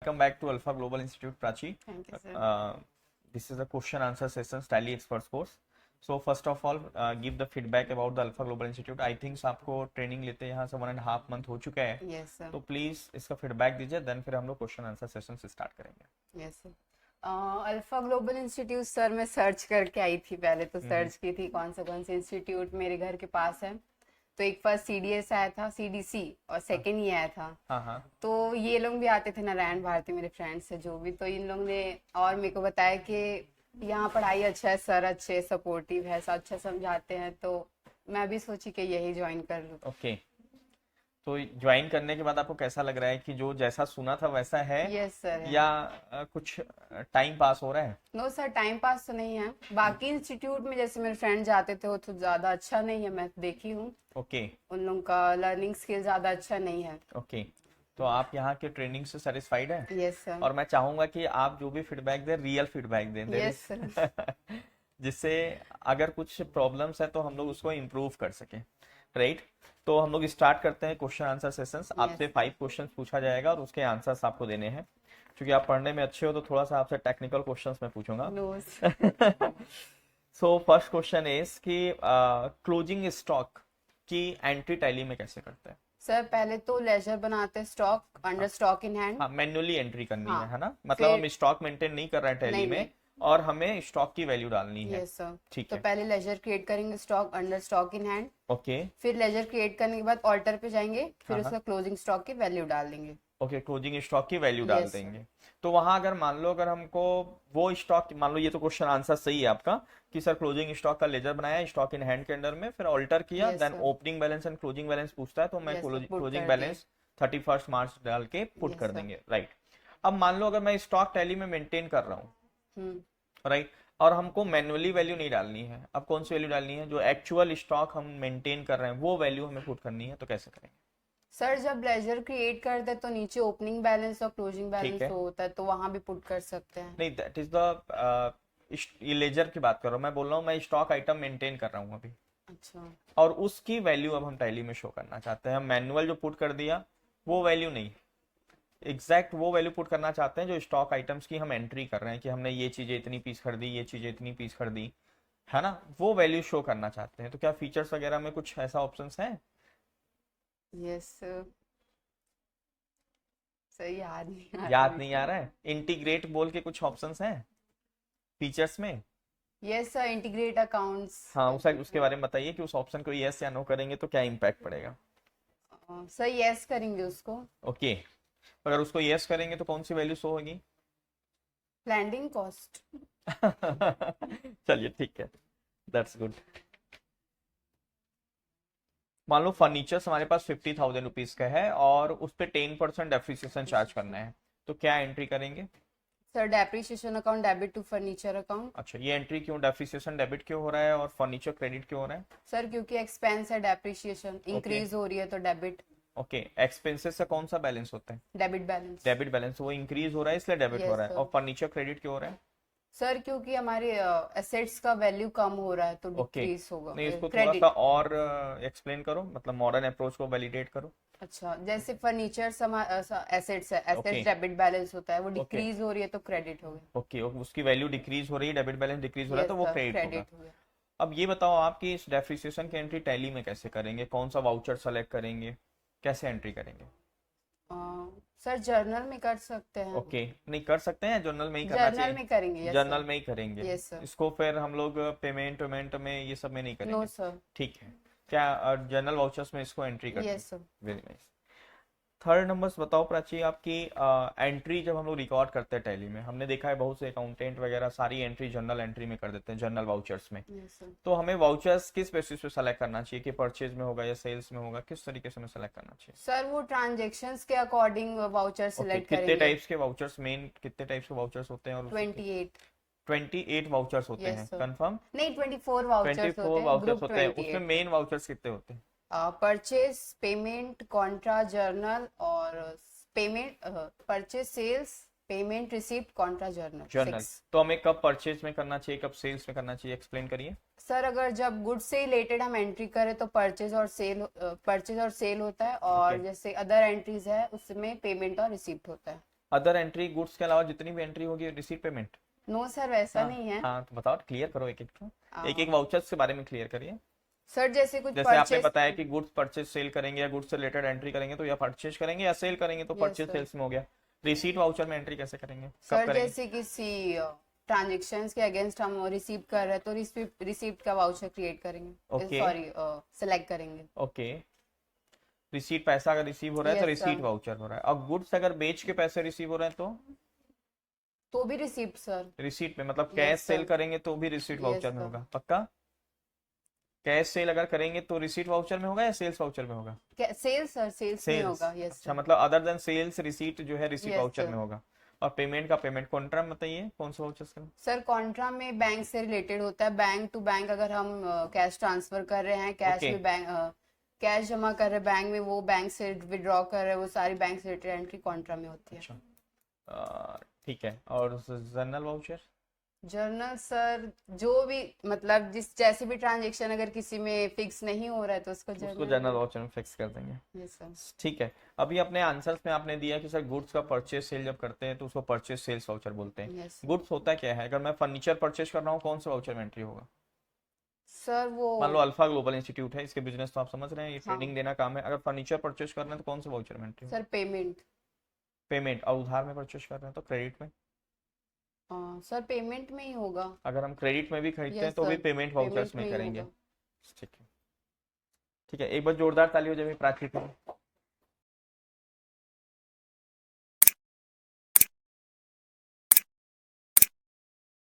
welcome back to Alpha Global Institute, Prachi. Thank you, sir. This is a question answer session, Tally Experts course. So first of all, give the feedback about the Alpha Global Institute. I think आपको training लेते यहाँ से 1.5 month हो चुका है. Yes, sir. तो please इसका feedback दीजिए, देन फिर हम लोग क्वेश्चन आंसर सेशन से स्टार्ट करेंगे. Yes, sir. Alpha global institute sir मैं सर्च करके आई थी, पहले तो सर्च की थी कौन से इंस्टीट्यूट मेरे घर के पास है. तो एक फर्स्ट CDS आया था, CDC, और सेकंड ये आया था. हाँ. तो ये लोग भी आते थे, नारायण भारती, मेरे फ्रेंड्स है जो भी. तो इन लोग ने और मेरे को बताया कि यहाँ पढ़ाई अच्छा है, सर अच्छे सपोर्टिव है, अच्छा समझाते हैं. तो मैं भी सोची कि यही ज्वाइन कर लूँ. ओके. तो ज्वाइन करने के बाद आपको कैसा लग रहा है कि जो जैसा सुना था वैसा है? Yes sir. या कुछ टाइम पास हो रहा है? नो सर, टाइम पास तो नहीं है. बाकी इंस्टीट्यूट में जैसे मेरे फ्रेंड जाते थे वो तो ज्यादा अच्छा नहीं है, मैं देखी हूँ. ओके. उन लोगों का लर्निंग स्किल ज्यादा अच्छा नहीं है. ओके. तो आप यहाँ के ट्रेनिंग से सेटिस्फाइड है? Yes sir. और मैं चाहूंगा कि आप जो भी फीडबैक दें, रियल फीडबैक दें. Yes sir. जिससे अगर कुछ प्रॉब्लम्स है तो हम लोग उसको इम्प्रूव कर सकें. राइट. तो हम लोग स्टार्ट करते हैं क्वेश्चन आंसर सेशंस. आपसे 5 क्वेश्चंस पूछा जाएगा और उसके आंसर्स आपको देने हैं. क्योंकि आप पढ़ने में अच्छे हो तो थोड़ा सा आपसे टेक्निकल क्वेश्चंस मैं पूछूंगा. No. So first question is कि क्लोजिंग स्टॉक की एंट्री टैली में कैसे करते हैं? सर पहले तो लेजर बनाते हैं, stock under stock in hand. हाँ, मैन्युअली एंट्री करनी हाँ, है ना? मतलब फिर- हम स्टॉक मेंटेन नहीं कर रहे हैं टैली नहीं, में नहीं. और हमें स्टॉक की वैल्यू डालनी है. Yes sir. ठीक तो है. पहले लेजर क्रिएट करेंगे, stock under stock in hand. Okay. फिर लेजर क्रिएट करने के बाद ऑल्टर पे जाएंगे, फिर हाँ. उसका क्लोजिंग स्टॉक की वैल्यू डाल देंगे. ओके. क्लोजिंग स्टॉक की वैल्यू डाल Yes, sir. देंगे. तो वहां अगर मान लो अगर हमको वो स्टॉक, मान लो ये तो क्वेश्चन आंसर सही है आपका कि सर क्लोजिंग स्टॉक का लेजर बनाया स्टॉक इन हैंड के अंडर में, फिर ऑल्टर किया, Yes, then sir. Opening balance and closing balance पूछता है तो मैं Yes, sir, put क्लोजिंग कर बैलेंस 31 मार्च डाल के पुट Yes, कर sir. देंगे. राइट. अब मान लो अगर मैं स्टॉक टैली में मेंटेन कर रहा हूँ, हम्म. राइट, और हमको मैन्युअली वैल्यू नहीं डालनी है. अब कौन सी वैल्यू डालनी है? जो एक्चुअल स्टॉक हम मेंटेन कर रहे हैं वो वैल्यू हमें पुट करनी है. तो कैसे करेंगे? सर जब लेजर क्रिएट करते हैं तो नीचे ओपनिंग बैलेंस और क्लोजिंग है. बैलेंस होता है, तो वहां भी पुट कर सकते हैं. नहीं, दैट इज द ये लेजर की बात कर रहा हूँ. मैं बोल रहा हूँ मैं स्टॉक आइटम मेंटेन कर रहा हूँ अभी, अच्छा. और उसकी वैल्यू अब हम टैली में शो करना चाहते हैं. हम मैनुअल जो पुट कर दिया वो वैल्यू नहीं, एग्जैक्ट वो वैल्यू पुट करना चाहते हैं जो स्टॉक आइटम्स की हम एंट्री कर रहे हैं कि हमने ये चीजें इतनी पीस खरीदी, ये चीजें इतनी पीस खरीदी, है ना? वो वैल्यू शो करना चाहते हैं. तो क्या फीचर्स वगैरह में कुछ ऐसा ऑप्शंस है? यस सही याद नहीं आ रहा. याद नहीं आ रहा है? इंटीग्रेट बोल के कुछ ऑप्शंस हैं फीचर्स में. Yes sir, integrate accounts. हाँ, उसके बारे में बताइए कि उस ऑप्शन को यस या नो करेंगे तो क्या इम्पैक्ट पड़ेगा. सर यस करेंगे उसको. ओके. अगर उसको यस करेंगे तो कौन सी वैल्यू शो होगी? Landing cost. चलिए ठीक है, दैट्स गुड. मान लो फर्नीचर हमारे पास 50,000 रुपीज का है और उस पर 10% डेप्रिसिएशन चार्ज करना है, तो क्या एंट्री करेंगे? Sir depreciation account debit to furniture account. अच्छा, ये एंट्री क्यों? डेप्रिसिएशन डेबिट क्यों हो रहा है और फर्नीचर क्रेडिट क्यों हो रहा है? सर क्योंकि एक्सपेंस है, डेप्रिसिएशन इंक्रीज हो रही है तो डेबिट. ओके. एक्सपेंसेस से कौन सा बैलेंस होता है? Debit balance. Debit balance. वो इंक्रीज हो रहा है इसलिए डेबिट Yes, हो रहा है. sir. और फर्नीचर क्रेडिट क्यों हो रहा है? सर क्योंकि हमारे एसेट्स का वैल्यू कम हो रहा है तो ओके. डिक्रीज होगा. नहीं, इसको थोड़ा क्रेडिट. सा और एक्सप्लेन करो, मतलब मॉडर्न अप्रोच को वैलिडेट करो. अच्छा, जैसे फर्नीचर एसेट्स है, Okay. एसेट्स डेबिट बैलेंस होता है, वो डिक्रीज हो रही है तो क्रेडिट हो गया. ओके. उसकी वैल्यू डिक्रीज हो रही है, डेबिट बैलेंस डिक्रीज हो रहा है, तो वो क्रेडिट होगा. क्रेडिट हो गया. अब ये बताओ आप कि इस डेप्रिसिएशन की एंट्री टैली में कैसे करेंगे? कौन सा वाउचर सेलेक्ट करेंगे? कैसे एंट्री करेंगे? सर जर्नल में कर सकते हैं. ओके. नहीं कर सकते हैं, जर्नल में ही करना जर्नल चाहिए. में करेंगे. यस जर्नल में ही करेंगे. Yes, sir. इसको फिर हम लोग पेमेंट में ये सब में नहीं नो करेंगे. सर. ठीक है. क्या जर्नल वाउचर्स में इसको एंट्री करते हैं? Yes sir. Very nice. Third number बताओ प्राची, आपकी एंट्री जब हम लोग रिकॉर्ड करते हैं टैली में, हमने देखा है बहुत से अकाउंटेंट वगैरह सारी एंट्री जर्नल एंट्री में कर देते हैं, जर्नल वाउचर्स में. Yes sir. तो हमें वाउचर्स किस बेसिस पे सेलेक्ट करना चाहिए कि परचेज में होगा या सेल्स में होगा? किस तरीके से हमें सेलेक्ट करना चाहिए? सर वो ट्रांजैक्शंस के अकॉर्डिंग वाउचर ओके. सिलेक्ट कितने करेंगे. टाइप्स के वाउचर्स, मेन कितने टाइप्स के वाउचर्स होते हैं? और 28. 28 वाउचर्स होते Yes, हैं. sir. कंफर्म? नहीं 24 वाउचर्स 24 होते हैं. वाउचर्स ग्रुप होते हैं. उसमें 28. मेन वाउचर्स कितने होते हैं? परचेज, पेमेंट, कॉन्ट्रा, जर्नल और payment, purchase, sales, payment, receipt, contra, journal. Journal. तो हमें कब परचेज में करना चाहिए, कब सेल्स में करना चाहिए? एक्सप्लेन करिए. सर अगर जब गुड्स से रिलेटेड हम एंट्री करें तो परचेज और सेल होता है, और Okay. जैसे अदर एंट्रीज है उसमें पेमेंट और रिसीप्ट होता है. अदर एंट्री गुड्स के अलावा जितनी भी एंट्री होगी रिसीट पेमेंट। नो सर वैसा नहीं है। हाँ तो बताओ, क्लियर करो एक एक वाउचर्स के बारे में क्लियर करिए। सर जैसे कुछ जैसे आपने परचेस, बताया कि गुड्स परचेज सेल करेंगे या गुड्स से रिलेटेड एंट्री करेंगे तो या परचेज करेंगे या सेल करेंगे तो Yes, परचेज sir. सेल्स में हो गया। रिसीट वाउचर में एंट्री कैसे करेंगे, कब सर करेंगे? जैसे किसी ट्रांजेक्शंस के अगेंस्ट हम रिसीव कर रहे हैं तो रिसीप्ट का वाउचर क्रिएट करेंगे, Okay. सॉरी सिलेक्ट करेंगे। ओके, रिसीट पैसा अगर रिसीव हो रहा है तो Yes, sir. रिसीट वाउचर हो रहा है, और गुड्स अगर बेच के पैसे रिसीव हो रहे हैं तो भी रिसीप्ट सर। रिसीट में, मतलब Yes, कैश सेल sir. करेंगे तो भी रिसीट Yes, वाउचर में sir. होगा पक्का? कैश सेल अगर करेंगे तो रिसीट वाउचर में होगा या सेल्स वाउचर में होगा? सेल्स सर, सेल्स में सेल्स, होगा। यस अच्छा, सर। मतलब अदर देन सेल्स रिसीट जो है रिसीट Yes, वाउचर sir. में होगा। और पेमेंट का पेमेंट कॉन्ट्रा में बताइए कौन सा वाउचर का? सर कॉन्ट्रा में बैंक से रिलेटेड होता है, बैंक टू बैंक। अगर हम कैश ट्रांसफर कर रहे हैं, कैश Okay. में बैंक कैश जमा कर रहे हैं बैंक में, वो बैंक से विड्रॉ कर रहे हैं, वो सारी बैंक से रिलेटेड एंट्री कॉन्ट्रा में होती है। अच्छा, ठीक है। और जर्नल वाउचर? जर्नल सर जो भी मतलब जिस जैसे भी ट्रांजेक्शन अगर किसी में फिक्स नहीं हो रहा है तो उसको उसको जर्नल वाउचर में फिक्स कर देंगे। Yes sir. ठीक है। अभी अपने आंसर्स में आपने दिया कि सर गुड्स का परचेज सेल जब करते हैं तो उसको परचेज सेल्स वाउचर बोलते हैं। यस गुड्स होता क्या है? अगर मैं फर्नीचर परचेज कर रहा हूँ कौन सा वाउचर में एंट्री होगा? सर वो मान लो अल्फा ग्लोबल इंस्टीट्यूट है, इसके बिजनेस तो आप समझ रहे हैं, ये हाँ। ट्रेनिंग देना काम है। अगर फर्नीचर परचेज कर रहे हैं तो कौन सा वाउचर में एंट्री होगा? Sir payment. पेमेंट। और उधार में परचेज कर रहे हैं तो क्रेडिट में? सर पेमेंट में ही होगा। अगर हम क्रेडिट में भी खरीदते हैं यस तो भी सर, पेमेंट वाउचर्स पेमेंट में में ही करेंगे। होगा। ठीक है, ठीक है। एक बार जोरदार ताली हो जाए प्राची के लिए।